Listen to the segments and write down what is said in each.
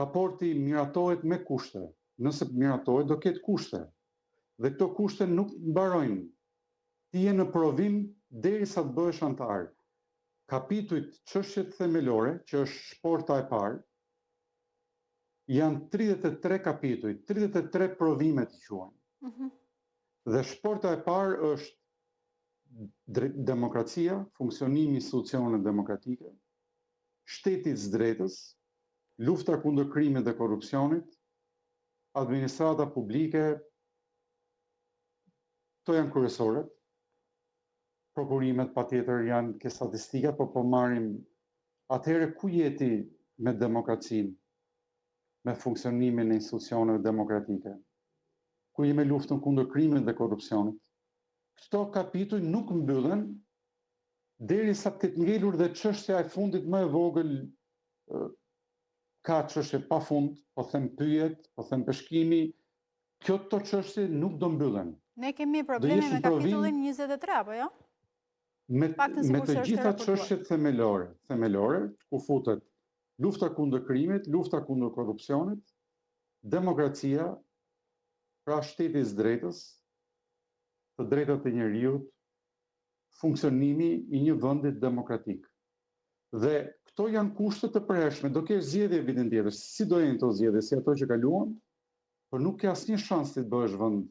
raporti miratohet me kushte. Nëse miratohet, do ketë kushte. Dhe këto kushte nuk mbarojnë. Ti je në provim derisa të bëhesh antar. Kapitujt çështjet themelore, që është shporta e parë, janë 33 kapituj, 33 provimet i quajnë. Dhe shporta e parë është demokracia, funksionimi i institucioneve demokratike, shteti i drejtës, lufta kundër krimit dhe korrupsionit, administrata publike, to janë kryesorët. Prokurimet patjetër janë ke statistikat, po marrim atëherë ku jeti me demokracinë, me funksionimin e institucioneve demokratike, ku je me luftën kundër krimit dhe korrupsionit. Këto kapituj nuk mbyllen derisa të ketë ngelur dhe çështja e fundit më e vogël, ka çështje pafund, po them pyjet, po them peshkimi, këto çështje nuk do mbyllen. Ne kemi probleme me kapitullin 23, apo jo? Me të gjitha çështjet themelore, ku futet lufta kundër krimit, lufta kundër korrupsionit, demokracia, pra shteti i drejtës, të drejtat e njeriut, funksionimi i një vendi demokratik. Dhe këto janë kushte të përhershme, do kesh zgjedhje vitin tjetër, si do jenë këto zgjedhje, si ato që kaluan, por nuk ke asnjë shans ti të bëhesh vend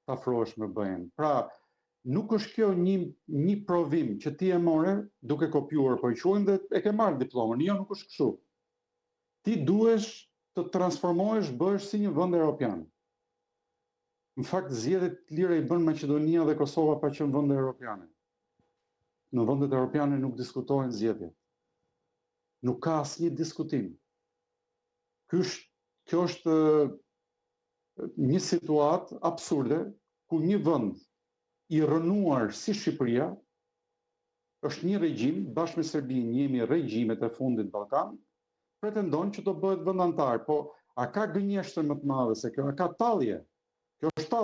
të afrohesh me BE-n. Pra, nuk është kjo një provim që ti e more duke kopjuar, po i quajnë dhe e ke marrë diplomën. Jo, nuk është kështu. Ti duhesh të transformohesh, bëhesh si një vend evropian. Në fakt, zgjedhjet të lira i bën Maqedonia dhe Kosova pa qenë vende evropiane. Në vendet evropiane nuk diskutohen zgjedhjet. Nuk ka asnjë diskutim. Kjo është një situatë absurde ku një vend i rënuar si Shqipëria është një regjim, bashkë me Serbinë jemi regjimet e fundit Ballkan, pretendon që do bëhet vend antar, po a ka gënjeshtër më të madhe se kjo? A ka tallje? Kjo është